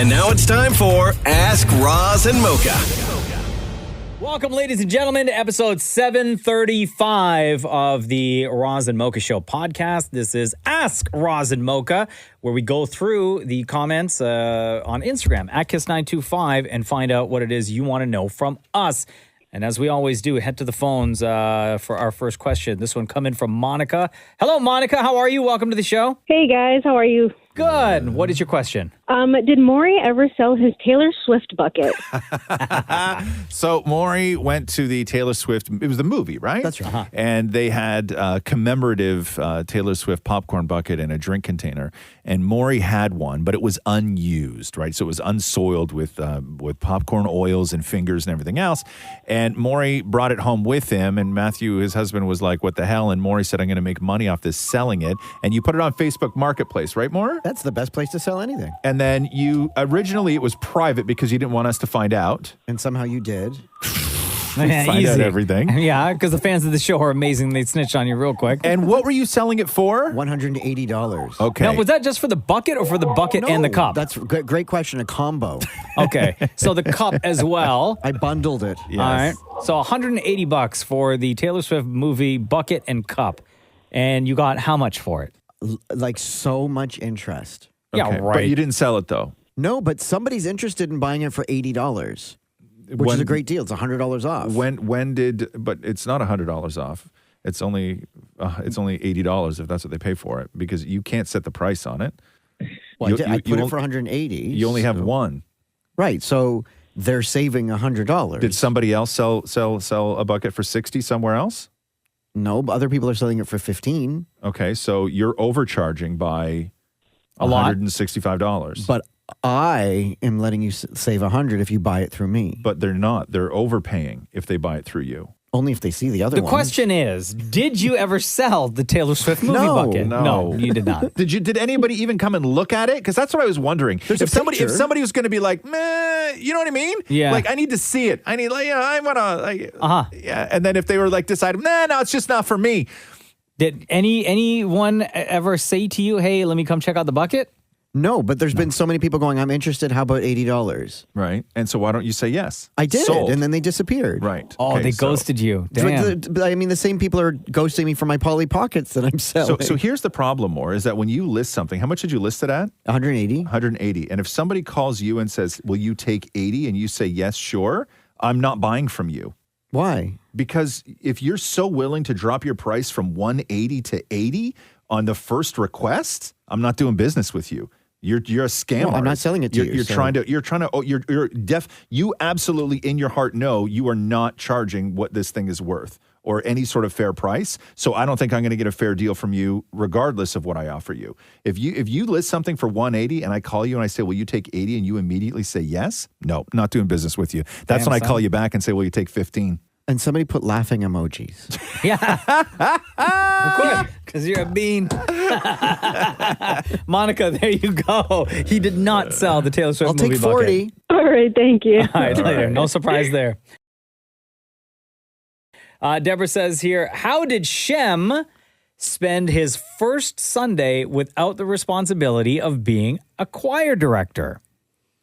And now it's time for Ask Roz and Mocha. Welcome, ladies and gentlemen, to episode 735 of the Roz and Mocha Show podcast. This is Ask Roz and Mocha, where we go through the comments on Instagram at Kiss925 and find out what it is you want to know from us. And as we always do, head to the phones for our first question. This one coming from Monica. Hello, Monica. How are you? Welcome to the show. Hey, guys. How are you? Good. What is your question? Did Maury ever sell his Taylor Swift bucket? So Maury went to the Taylor Swift, it was the movie, right? That's right. Uh-huh. And they had a commemorative Taylor Swift popcorn bucket and a drink container. And Maury had one, but it was unused, right? So it was unsoiled with popcorn oils and fingers and everything else. And Maury brought it home with him. And Matthew, his husband, was like, what the hell? And Maury said, I'm going to make money off this selling it. And you put it on Facebook Marketplace, right, Maury? That's the best place to sell anything. And then originally it was private because you didn't want us to find out. And somehow you did. Find out everything. Yeah, because the fans of the show are amazing. They snitch on you real quick. And what were you selling it for? $180. Okay. Now, was that just for the bucket or for the bucket and the cup? That's a great question. A combo. Okay. So the cup as well. I bundled it. Yes. All right. So $180 for the Taylor Swift movie bucket and cup. And you got how much for it? Like so much interest. Yeah, Okay, right. But you didn't sell it, though. No, but somebody's interested in buying it for $80, which is a great deal. It's $100 off. But it's not $100 off. It's only $80 if that's what they pay for it, because you can't set the price on it. Well, I put it for $180. You only have one. Right. So they're saving $100. Did somebody else sell a bucket for $60 somewhere else? No, but other people are selling it for $15. Okay, so you're overcharging by a lot, $165. But I am letting you save $100 if you buy it through me. But they're not. They're overpaying if they buy it through you. Only if they see the other The one. question is, did you ever sell the Taylor Swift movie bucket? No, you did not. Did anybody even come and look at it? Because that's what I was wondering. There's if a somebody picture. was going to be like, meh, you know what I mean? Yeah. Like, I need to see it. I need, like, I want to, like, Yeah. And then if they were like, decide, no, it's just not for me. Did anyone ever say to you, hey, let me come check out the bucket? No, but there's been so many people going, I'm interested. How about $80? Right. And so why don't you say yes? I did, Sold. and then they disappeared. Right. Oh, Okay, they so- ghosted you. Damn. I mean, the same people are ghosting me for my Polly Pockets that I'm selling. So here's the problem, more, is that when you list something, how much did you list it at? 180. 180. And if somebody calls you and says, will you take 80? And you say, yes, sure, I'm not buying from you. Why? Because if you're so willing to drop your price from 180 to 80 on the first request, I'm not doing business with you. You're a scam. No, I'm not selling it to you. You absolutely in your heart know you are not charging what this thing is worth or any sort of fair price. So I don't think I'm going to get a fair deal from you regardless of what I offer you. If you list something for 180 and I call you and I say, will you take 80? And you immediately say yes, no, not doing business with you. That's when I call you back and say, will you take 15? And somebody put laughing emojis. Yeah. Of course, because you're a bean. Monica, there you go. He did not sell the Taylor Swift I'll movie take 40. bucket. All right. Thank you. All right, later. No surprise there. Deborah says here, how did Shem spend his first Sunday without the responsibility of being a choir director?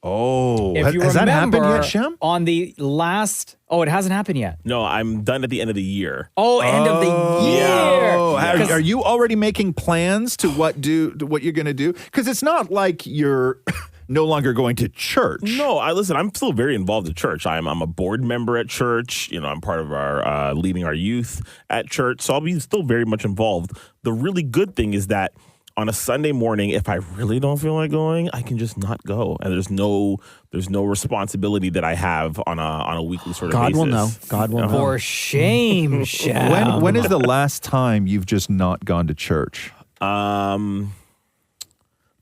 Oh, If you has that happened remember, yet, Shem? on the last... Oh, it hasn't happened yet. No, I'm done at the end of the year. Oh, end of the year. Oh, Yeah. are you already making plans to what you're going to do? Because it's not like you're no longer going to church. No, I'm still very involved at church. I'm a board member at church. You know, I'm part of our leading our youth at church. So I'll be still very much involved. The really good thing is that on a Sunday morning, if I really don't feel like going, I can just not go, and there's no responsibility that I have on a weekly sort of God basis. will know. God will know. For shame, Shem. When is the last time you've just not gone to church?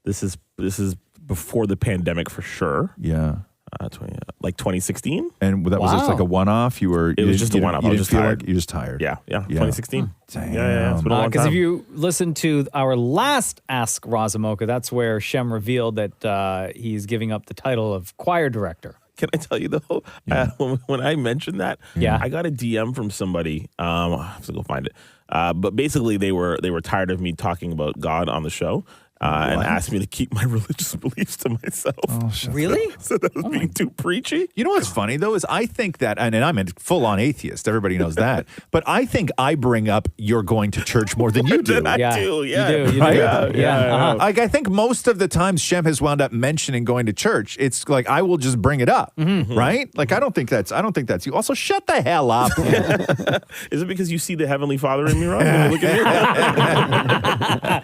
This is before the pandemic for sure. Yeah. 2016. And that was just like a one-off? It was just a one-off. I was just tired. You're just tired. Yeah. 2016. Damn. Yeah. It's been a long Because time. if you listen to our last Ask Roz and Mocha, that's where Shem revealed that he's giving up the title of choir director. Can I tell you though? When I mentioned that, I got a DM from somebody. I have to go find it. But basically, they were tired of me talking about God on the show, and asked me to keep my religious beliefs to myself. Really? So that was being too preachy. You know what's funny though is I think that, and I'm a full-on atheist. Everybody knows that. But I think I bring up you're going to church more than you do. I Yeah. do, yeah. You do. Right? Yeah. Like I think most of the times Shem has wound up mentioning going to church. It's like I will just bring it up, right? Like I don't think that's you. Also, shut the hell up. Is it because you see the Heavenly Father in me, Ron? Look at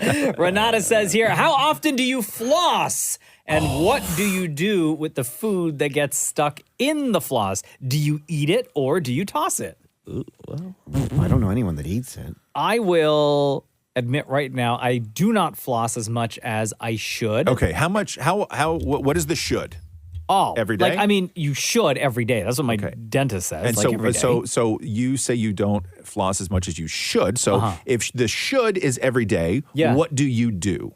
me. Renata says here, how often do you floss? And what do you do with the food that gets stuck in the floss? Do you eat it or do you toss it? I don't know anyone that eats it. I will admit right now, I do not floss as much as I should. Okay, how much? What is the should? Oh, every day? Like, I mean, you should every day. That's what my dentist says. And like every day. so you say you don't floss as much as you should. So if the should is every day, what do you do?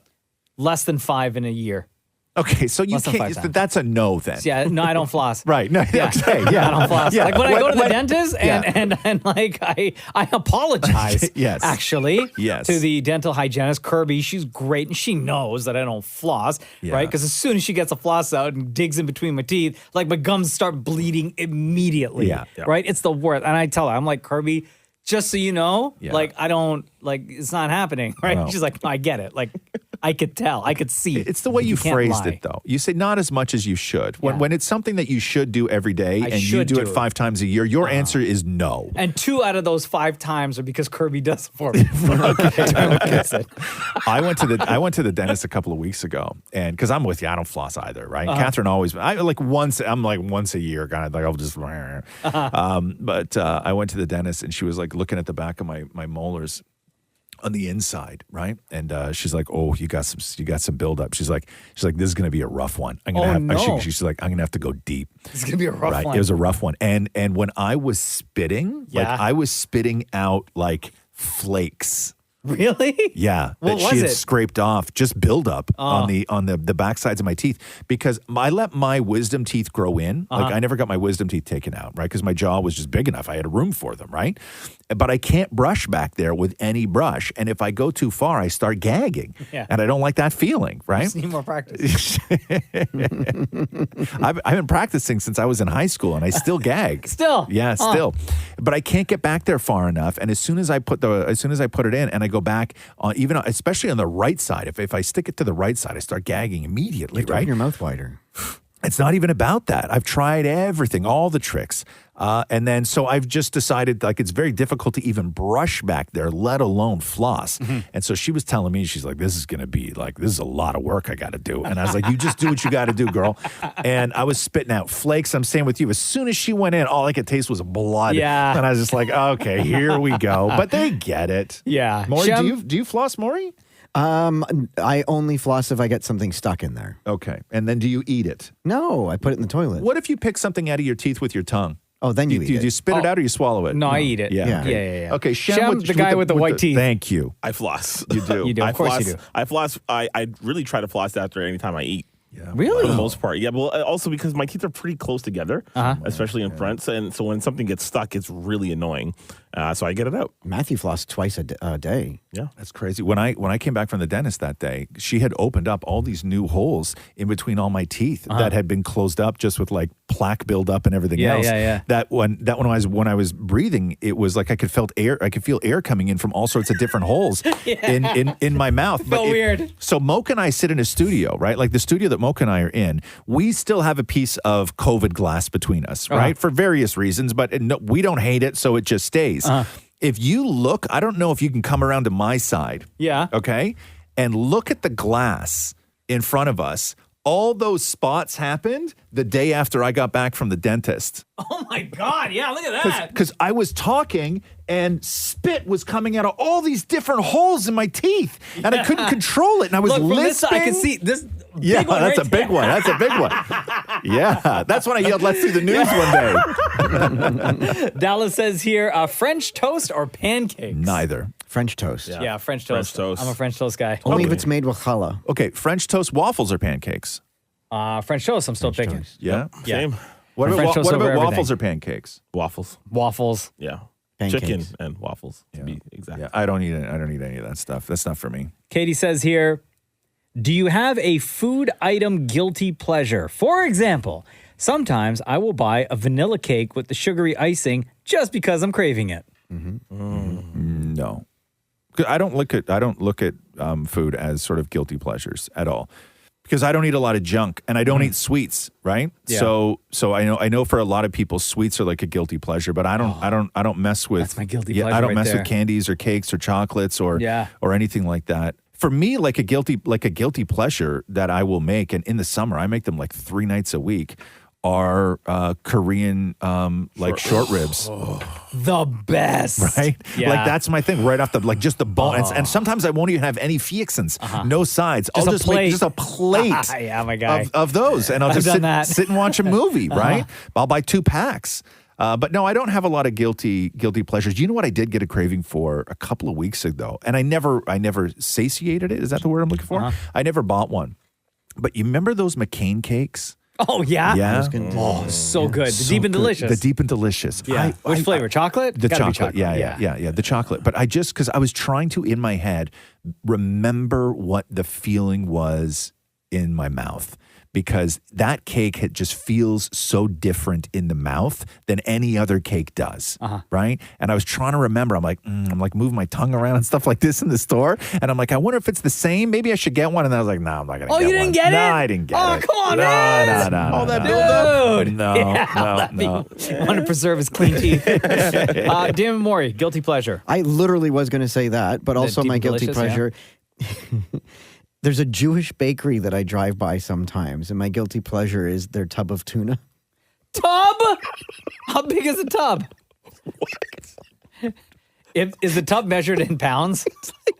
Less than 5 in a year. Okay, so you Less than 5 can't. times. That's a no then. Yeah, no, I don't floss. Right. No. Yeah. Okay. Yeah. I don't floss. Yeah. Like when I go to the dentist and like I apologize. Yes. Actually. Yes. To the dental hygienist Kirby, she's great and she knows that I don't floss. Yeah. Right? Because as soon as she gets a floss out and digs in between my teeth, like my gums start bleeding immediately. Yeah. Right? It's the worst. And I tell her, I'm like, Kirby, just so you know, like I don't like it's not happening, right? No. She's like, no, I get it. Like I could tell, I could see. It's the way you can't phrased lie. it, though. You say not as much as you should. When it's something that you should do every day and you should do it do it. 5 times a year, your answer is no. And 2 out of those 5 times are because Kirby does it for me. Okay. I went to the dentist a couple of weeks ago, and because I'm with you, I don't floss either, right? Catherine always, I'm like once a year, kind of like I'll just. But I went to the dentist, and she was like looking at the back of my molars on the inside, right? And she's like, "Oh, you got some buildup." She's like, "This is going to be a rough one. I'm gonna she's like, "I'm gonna have to go deep." It's gonna be a rough right? one. It was a rough one, and when I was spitting, like I was spitting out like flakes. Really? Yeah, What that was she had it? scraped off, just buildup on the back sides of my teeth because I let my wisdom teeth grow in. Like I never got my wisdom teeth taken out, right? Because my jaw was just big enough. I had room for them, right? But I can't brush back there with any brush, and if I go too far, I start gagging, and I don't like that feeling, right? Just need more practice. I've been practicing since I was in high school, and I still gag. Still? Yeah, still. But I can't get back there far enough. And as soon as I put it in, and I go back on, especially on the right side, if I stick it to the right side, I start gagging immediately. You have to open your mouth wider. It's not even about that. I've tried everything, all the tricks. And then, so I've just decided, like, it's very difficult to even brush back there, let alone floss. And so she was telling me, she's like, this is a lot of work I got to do. And I was like, you just do what you got to do, girl. And I was spitting out flakes. I'm staying with you. As soon as she went in, all I could taste was blood. Yeah. And I was just like, okay, here we go. But they get it. Yeah. Maury, Shem? do you floss, Maury? I only floss if I get something stuck in there. Okay. And then do you eat it? No, I put it in the toilet. What if you pick something out of your teeth with your tongue? Oh, then you eat it. Do you spit it out or you swallow it? No, I eat it. Yeah. Yeah. Okay, Shem, the guy with the white teeth. Thank you. I floss. You do. You do. Of course you do. I floss. I really try to floss after any time I eat. Yeah. Really? For the most part. Yeah, well, also because my teeth are pretty close together, especially in front. And so when something gets stuck, it's really annoying. So I get it out. Matthew flossed twice a day. Yeah. That's crazy. When I came back from the dentist that day, she had opened up all these new holes in between all my teeth that had been closed up just with like plaque buildup and everything else. Yeah. That when I was breathing, it was like I could feel air coming in from all sorts of different holes in my mouth. Felt weird. So Mocha and I sit in a studio, right? Like the studio that Mocha and I are in, we still have a piece of COVID glass between us, right? For various reasons, but no, we don't hate it, so it just stays. If you look, I don't know if you can come around to my side. Yeah. Okay? And look at the glass in front of us. All those spots happened the day after I got back from the dentist. Oh my God. Yeah, look at that. Because I was talking and spit was coming out of all these different holes in my teeth. And I couldn't control it. And I was Look, from lisping. this side, I can see this. Yeah, big one that's right a big there. one. That's a big one. Yeah, that's when I yelled, "Let's see the news one day." Dallas says here, French toast or pancakes? Neither. French toast. Yeah, French toast. French toast. I'm a French toast guy. Only if it's made with challah. Okay, French toast, waffles, or pancakes? French toast, I'm still picking. toast. Yeah. Yeah. Same. What French about, toast what over about everything. waffles or pancakes? Waffles. Waffles. Yeah. Pancakes. Chicken and waffles, to be exact. Yeah, I don't eat any of that stuff. That's not for me. Katie says here, Do you have a food item guilty pleasure? For example, sometimes I will buy a vanilla cake with the sugary icing just because I'm craving it. No. I don't look at food as sort of guilty pleasures at all. Because I don't eat a lot of junk and I don't eat sweets, right? Yeah. So I know for a lot of people sweets are like a guilty pleasure, but I don't mess with That's my guilty pleasure I don't right mess there. with candies or cakes or chocolates or anything like that. For me, like a guilty pleasure that I will make, and in the summer I make them like 3 nights a week, are Korean like short ribs. The best. Right? Yeah. Like that's my thing right off the, like just the bone. And sometimes I won't even have any fixins, no sides. Just I'll a just plate. make just a plate Yeah, my guy. of those. And I'll I've just done that. sit and watch a movie, right? I'll buy 2 packs. But no, I don't have a lot of guilty pleasures. You know what I did get a craving for a couple of weeks ago? And I never satiated it. Is that the word I'm looking for? I never bought one. But you remember those McCain cakes? Oh, yeah? Yeah. So good. The So deep and good. delicious. The deep and delicious. Yeah. Which flavor? Chocolate? The Gotta be chocolate. Yeah, the chocolate. But because I was trying to, in my head, remember what the feeling was in my mouth. Because that cake just feels so different in the mouth than any other cake does, right? And I was trying to remember. I'm like moving my tongue around and stuff like this in the store. And I'm like, I wonder if it's the same. Maybe I should get one. And then I was like, no, I'm not going to get one. Oh, you didn't get it? No, I didn't get it. Oh, come on, man. No. All that no. buildup. Dude. No, no. I want to preserve his clean teeth. Dan Mori, guilty pleasure. I literally was going to say that, but also deep my and guilty delicious, pleasure. There's a Jewish bakery that I drive by sometimes, and my guilty pleasure is their tub of tuna. Tub? How big is a tub? What? Is the tub measured in pounds?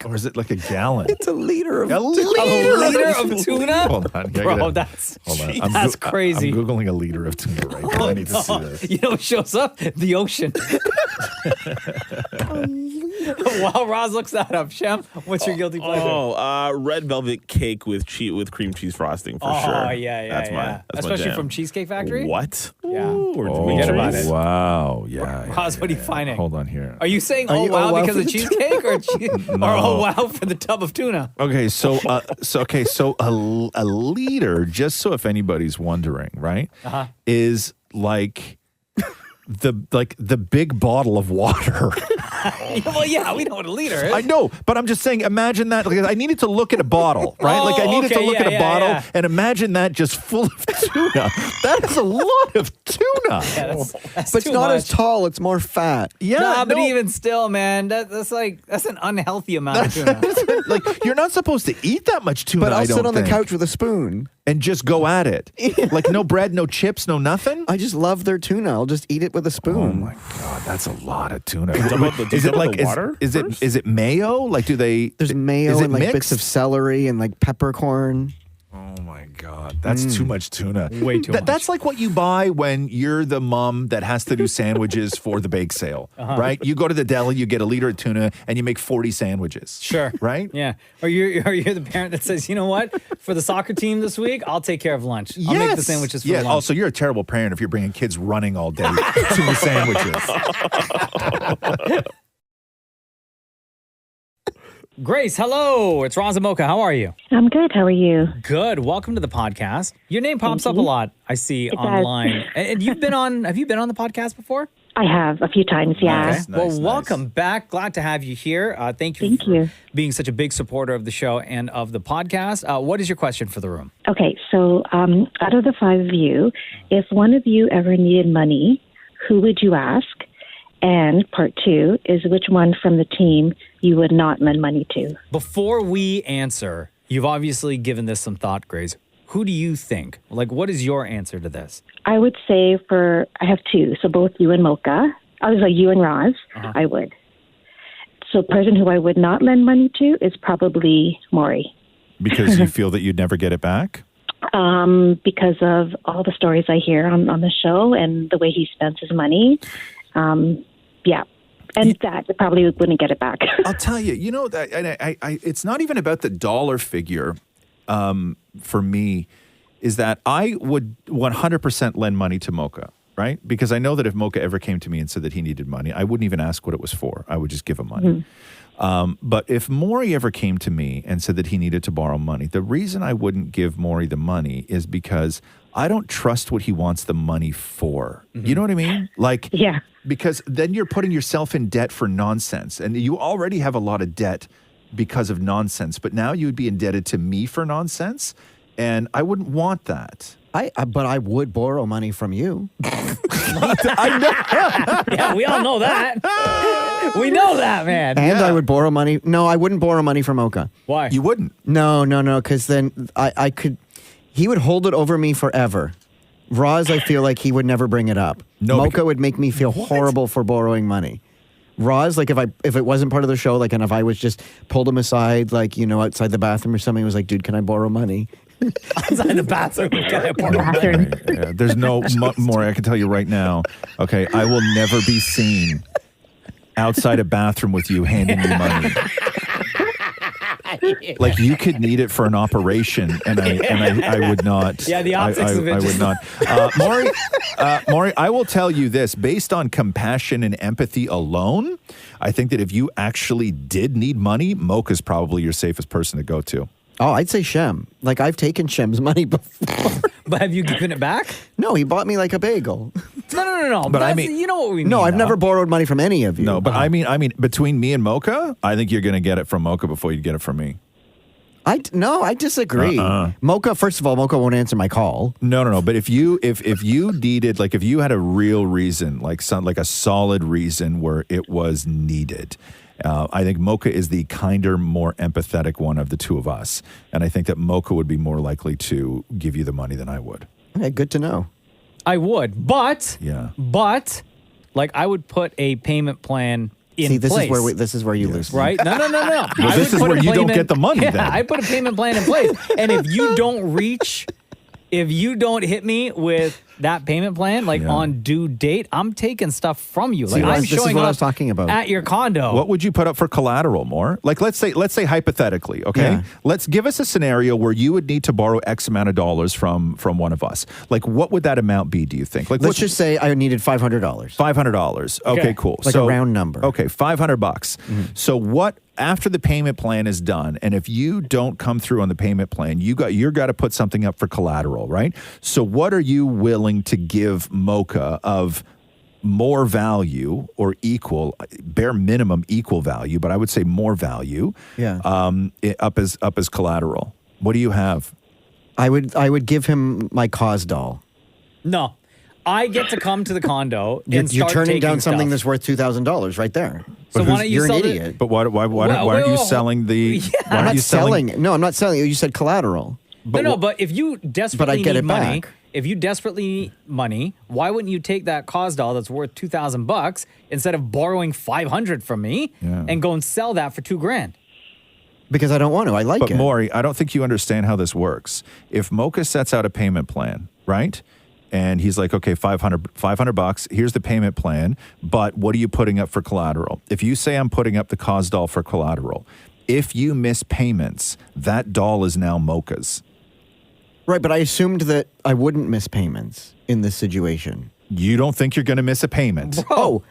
Or is it like a gallon? It's a liter of A liter of tuna? Hold on. Bro, hold on. That's I'm crazy. I'm Googling a liter of tuna right now. I need to see this. You know what shows up? The ocean. While Roz looks that up, Shem, what's your guilty pleasure? Red velvet cake with cream cheese frosting for sure. Oh, yeah. That's my Especially jam. from Cheesecake Factory? What? Yeah. Ooh, or Forget about it. Wow. Yeah. Roz, what are you finding? Hold on here. Are you saying Are oh you wow oh, wow because for of the cheesecake or oh wow for the tub of tuna? Okay, so a liter, just so if anybody's wondering, right, is like the big bottle of water. Well, yeah, we know what a liter is. I know, but I'm just saying, imagine that. Like, I needed to look at a bottle, right? Oh, like I needed okay, to look yeah, at a bottle yeah. and imagine that just full of tuna. That is a lot of tuna. Yeah, that's But it's too not much. as tall, it's more fat. Yeah, Nah, but no. even still, man, that's an unhealthy amount of tuna. Like you're not supposed to eat that much tuna. But I'll I don't sit on the think. couch with a spoon. and just go at it. Like no bread, no chips, no nothing. I just love their tuna. I'll just eat it with a Oh spoon. my god, that's a lot of tuna. Is it like water? Is it mayo? Like do they? There's mayo is it and like bits mixed? of celery and like peppercorn. Oh my god, that's too much tuna. Way too much. That's like what you buy when you're the mom that has to do sandwiches for the bake sale, right? You go to the deli, you get a liter of tuna, and you make 40 sandwiches. Sure. Right? Yeah. Or you're the parent that says, you know what? For the soccer team this week, I'll take care of lunch. I'll make the sandwiches for lunch. Also, you're a terrible parent if you're bringing kids running all day tuna sandwiches. Grace, hello. It's Roz Mocha. How are you? I'm good. How are you? Good. Welcome to the podcast. Your name pops up a lot, I see does. online. And you've been on, have you been on the podcast before? I have a few times, yeah. Nice, Well, nice. welcome back. Glad to have you here. Thank you Thank for you. being such a big supporter of the show and of the podcast. What is your question for the room? Okay, so out of the five of you, if one of you ever needed money, who would you ask? And part two is which one from the team you would not lend money to? Before we answer, you've obviously given this some thought, Grace. Who do you think? Like, what is your answer to this? I would say I have two, so both you and Mocha. I was like you and Roz, I would. So the person who I would not lend money to is probably Maury. Because you feel that you'd never get it back? Because of all the stories I hear on the show and the way he spends his money. Yeah. And that probably wouldn't get it back. I'll tell you, you know, that I it's not even about the dollar figure for me, is that I would 100% lend money to Mocha, right? Because I know that if Mocha ever came to me and said that he needed money, I wouldn't even ask what it was for. I would just give him money. But if Maury ever came to me and said that he needed to borrow money, the reason I wouldn't give Maury the money is because I don't trust what he wants the money for. Mm-hmm. You know what I mean? Like, Yeah. because then you're putting yourself in debt for nonsense. And you already have a lot of debt because of nonsense. But now you would be indebted to me for nonsense. And I wouldn't want that. But I would borrow money from you. Yeah, we all know that. We know that, man. And I would borrow money. No, I wouldn't borrow money from Mocha. Why? You wouldn't. No, because then I could, he would hold it over me forever. Roz, I feel like he would never bring it up. No, Mocha would make me feel horrible for borrowing money. Roz, like if it wasn't part of the show, like, and if I was just pulled him aside, like, outside the bathroom or something, was like, dude, can I borrow money? Outside the bathroom. Can I borrow money? Yeah, there's no more. I can tell you right now. Okay, I will never be seen outside a bathroom with you handing me money. Like, you could need it for an operation, and I would not. Yeah, the optics of it. I would not. Maury, I will tell you this: based on compassion and empathy alone, I think that if you actually did need money, Mocha's probably your safest person to go to. Oh, I'd say Shem. Like, I've taken Shem's money before. But have you given it back? No, he bought me like a bagel. No. But I that's- mean- you know what we mean. No, I've though. never borrowed money from any of you. No, but I mean, between me and Mocha, I think you're going to get it from Mocha before you get it from me. I disagree. Mocha, first of all, Mocha won't answer my call. No. But if you needed, like, if you had a real reason, like a solid reason where it was needed, I think Mocha is the kinder, more empathetic one of the two of us, and I think that Mocha would be more likely to give you the money than I would. Okay, good to know. I would, but Yeah. like, I would put a payment plan in See, this place. This is where you lose. Right? No. Well, I this would is put where a you don't payment- get the money, Yeah, then. I put a payment plan in place. And if you don't hit me with that payment plan, like on due date, I'm taking stuff from you. Like, I'm this is showing what I up was talking about. at your condo. What would you put up for collateral, more? Like, let's say hypothetically, okay? Yeah. Let's give us a scenario where you would need to borrow X amount of dollars from one of us. Like, what would that amount be, do you think? Like, Let's just say I needed $500. $500. Okay, cool. Like a round number. Okay, $500. So what, after the payment plan is done, and if you don't come through on the payment plan, you're got to put something up for collateral, right? So what are you willing to give Mocha of more value, or equal, bare minimum equal value, but I would say more value, up as collateral? What do you have? I would give him my cause doll. No. I get to come to the condo You're and start turning taking down something stuff. that's worth $2,000 right there. So why don't you You're sell an it? idiot. But why aren't you selling the? Yeah. Why I'm aren't not you selling? selling. No, I'm not selling. You said collateral. But if you desperately get need it money, back. why wouldn't you take that cause doll that's worth $2,000 instead of borrowing $500 from me and go and sell that for $2,000? Because I don't want to. I like But it. Maury, I don't think you understand how this works. If Mocha sets out a payment plan, right? And he's like, okay, $500, here's the payment plan, but what are you putting up for collateral? If you say I'm putting up the cause doll for collateral, if you miss payments, that doll is now Mocha's. Right, but I assumed that I wouldn't miss payments in this situation. You don't think you're going to miss a payment? Oh,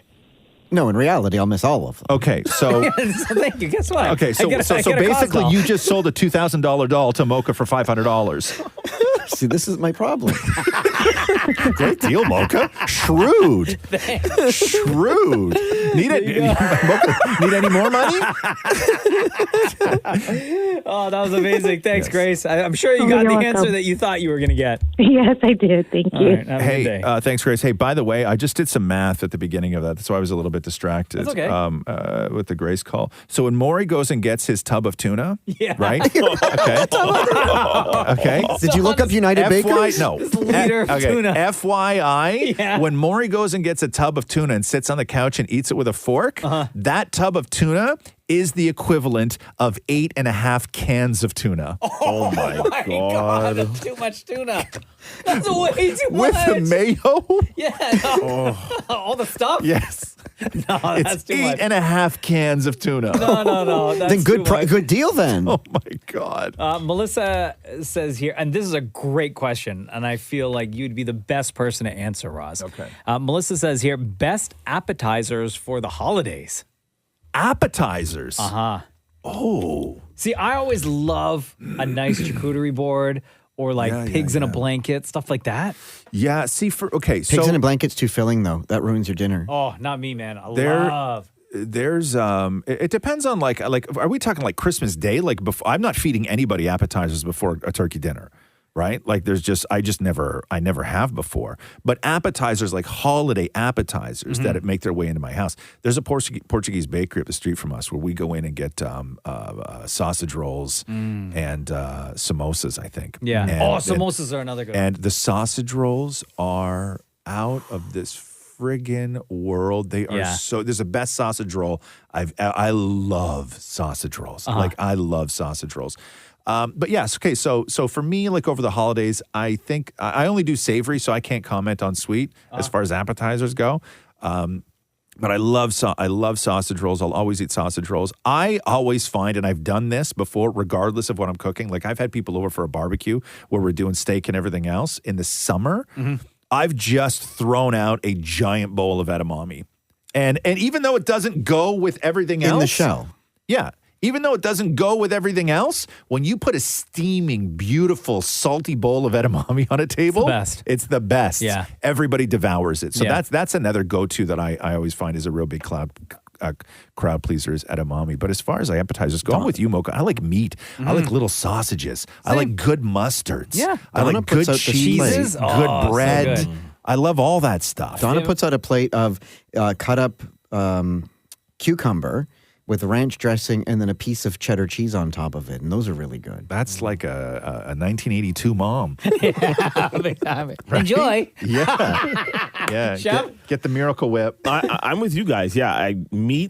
no, in reality, I'll miss all of them. Okay, so... So thank you. Guess what? Okay, so I get a cause basically doll. you just sold a $2,000 doll to Mocha for $500. See, this is my problem. Great deal, Mocha. Shrewd. Shrewd. Need any more money? Oh, that was amazing. Thanks, Grace. I'm sure you got You're the welcome. answer that you thought you were going to get. Yes, I did. Thank you. All right, have a good day. Hey, thanks, Grace. Hey, by the way, I just did some math at the beginning of that. That's why I was a little bit distracted. That's okay. With the Grace call. So when Maury goes and gets his tub of tuna, Yeah. right? Okay. Okay. Did you look up United Bakers? No. liter of tuna. FYI, Yeah. when Maury goes and gets a tub of tuna and sits on the couch and eats it with a fork, that tub of tuna is the equivalent of 8.5 cans of tuna. Oh my God, that's too much tuna. That's way too With much. the mayo? Yeah. No. All the stuff? Yes. No, that's It's too much. 8.5 cans of tuna. No. That's Then too much. good deal then. Oh my God. Melissa says here, and this is a great question, and I feel like you'd be the best person to answer, Roz. Okay. Melissa says here, best appetizers for the holidays. Appetizers. Uh-huh. Oh. See, I always love a nice charcuterie board or like pigs in a blanket, stuff like that. Yeah, see, Pigs in a blanket's too filling, though. That ruins your dinner. Oh, not me, man. I love. There's it depends on like are we talking like Christmas Day? Like before, I'm not feeding anybody appetizers before a turkey dinner, right? Like I never have before. But appetizers, like holiday appetizers that make their way into my house. There's a Portuguese bakery up the street from us where we go in and get sausage rolls and samosas, I think. Yeah. And, samosas are another good one. And the sausage rolls are out of this friggin' world. They are there's the best sausage roll I love sausage rolls. Like I love sausage rolls. But yes, okay, so for me, like over the holidays, I think I only do savory, so I can't comment on sweet as far as appetizers go. But I love sausage rolls. I'll always eat sausage rolls. I always find, and I've done this before, regardless of what I'm cooking, like I've had people over for a barbecue where we're doing steak and everything else in the summer. I've just thrown out a giant bowl of edamame. And even though it doesn't go with everything else. In the shell. Yeah. Even though it doesn't go with everything else, when you put a steaming, beautiful, salty bowl of edamame on a table, it's the best. Yeah. Everybody devours it. So that's another go-to that I always find is a real big crowd pleaser is edamame. But as far as appetizers go, I'm with you, Mocha. I like meat. I like little sausages. I like good mustards. Yeah. I like good cheeses, good bread. So good. I love all that stuff. Donna puts out a plate of cut up cucumber with ranch dressing and then a piece of cheddar cheese on top of it. And those are really good. That's like a 1982 mom. Right? Enjoy. Yeah. Chef? Get the Miracle Whip. I'm with you guys. Yeah,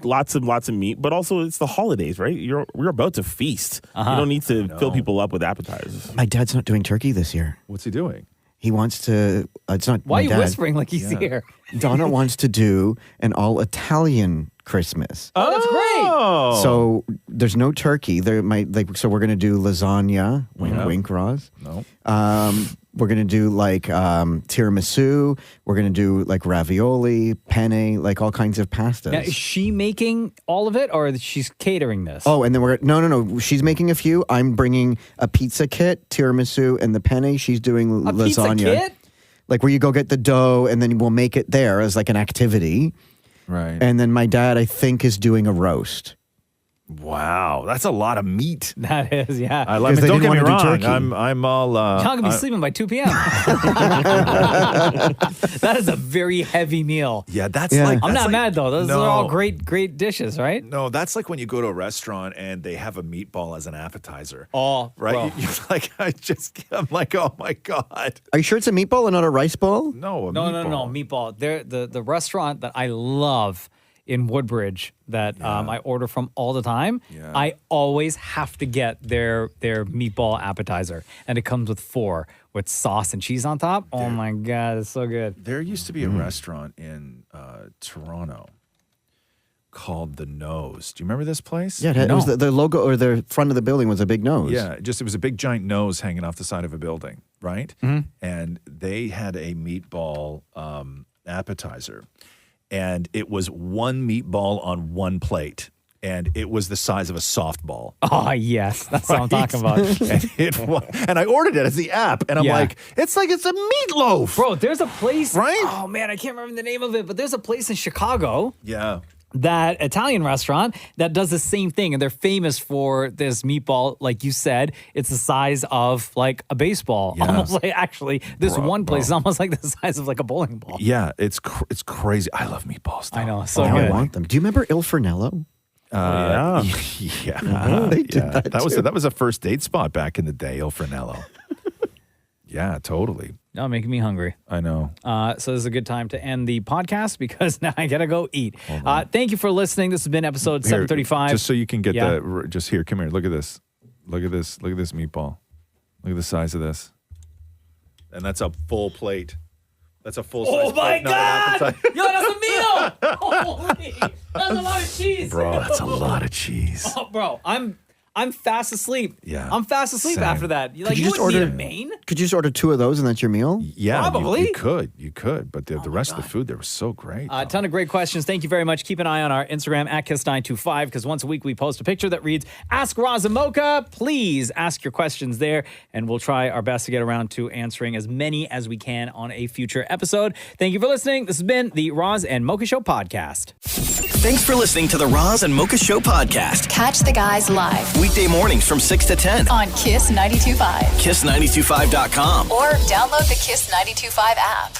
lots of meat, but also it's the holidays, right? We're about to feast. You don't need to fill people up with appetizers. My dad's not doing turkey this year. What's he doing? He wants to. It's not. Why are you dad. whispering like he's here? Donna wants to do an all Italian Christmas. Oh, that's great. So there's no turkey. So we're gonna do lasagna. Wink, wink, Roz. No. We're gonna do like tiramisu. We're gonna do like ravioli, penne, like all kinds of pastas. Now, is she making all of it, or she's catering this? Oh, and then no. She's making a few. I'm bringing a pizza kit, tiramisu, and the penne. She's doing a lasagna. Pizza kit? Like where you go get the dough, and then we'll make it there as like an activity. Right. And then my dad, I think, is doing a roast. Wow, that's a lot of meat. That is, yeah. I love it. they Don't didn't get me wanna do wrong. turkey. I'm all. John gonna be sleeping by 2 p.m. That is a very heavy meal. Yeah, that's Yeah. like. I'm that's not like- mad though. Those No. are all great dishes, right? No, that's like when you go to a restaurant and they have a meatball as an appetizer. Oh, right. bro. You're like, I'm like, oh my god. Are you sure it's a meatball and not a rice ball? No, No, meatball. The restaurant that I love in Woodbridge that I order from all the time. Yeah. I always have to get their meatball appetizer, and it comes with 4 with sauce and cheese on top. Oh my god, it's so good. There used to be a restaurant in Toronto called The Nose. Do you remember this place? Yeah, it was the logo or the front of the building was a big nose. Yeah, it was a big giant nose hanging off the side of a building, right? And they had a meatball appetizer, and it was one meatball on one plate, and it was the size of a softball. Oh yes, that's what I'm talking about. And I ordered it as the app, and I'm like, it's a meatloaf, Bro, there's a place, right? Oh man, I can't remember the name of it, but there's a place in Chicago. Yeah. That Italian restaurant that does the same thing, and they're famous for this meatball. Like you said, it's the size of like a baseball. Yeah. Almost like actually, this one place is almost like the size of like a bowling ball. Yeah, it's crazy. I love meatballs. Though. I know, so Now good. I want them. Do you remember Il Fornello? Yeah. They did that too. That was a first date spot back in the day, Il Fornello. Yeah, totally. Now making me hungry. I know. So this is a good time to end the podcast because now I gotta go eat. Thank you for listening. This has been episode 735. Just so you can get just here. Come here. Look at this. Look at this meatball. Look at the size of this. And that's a full plate. That's a full size plate. Oh my god! Yo, that's a meal! Holy, that's a lot of cheese. Bro, that's a lot of cheese. Oh, bro, I'm fast asleep. Yeah. I'm fast asleep Same. after that. Like, you you just wouldn't order- need a main? Could you just order 2 of those and that's your meal? Yeah, Probably. You could. But the rest of the food there was so great. A ton of great questions. Thank you very much. Keep an eye on our Instagram at Kiss925 because once a week we post a picture that reads, Ask Roz and Mocha. Please ask your questions there, and we'll try our best to get around to answering as many as we can on a future episode. Thank you for listening. This has been the Roz and Mocha Show podcast. Thanks for listening to the Roz and Mocha Show podcast. Catch the guys live Weekday mornings from 6 to 10. on Kiss 92.5 Kiss925.com. or download the Kiss 92.5 app.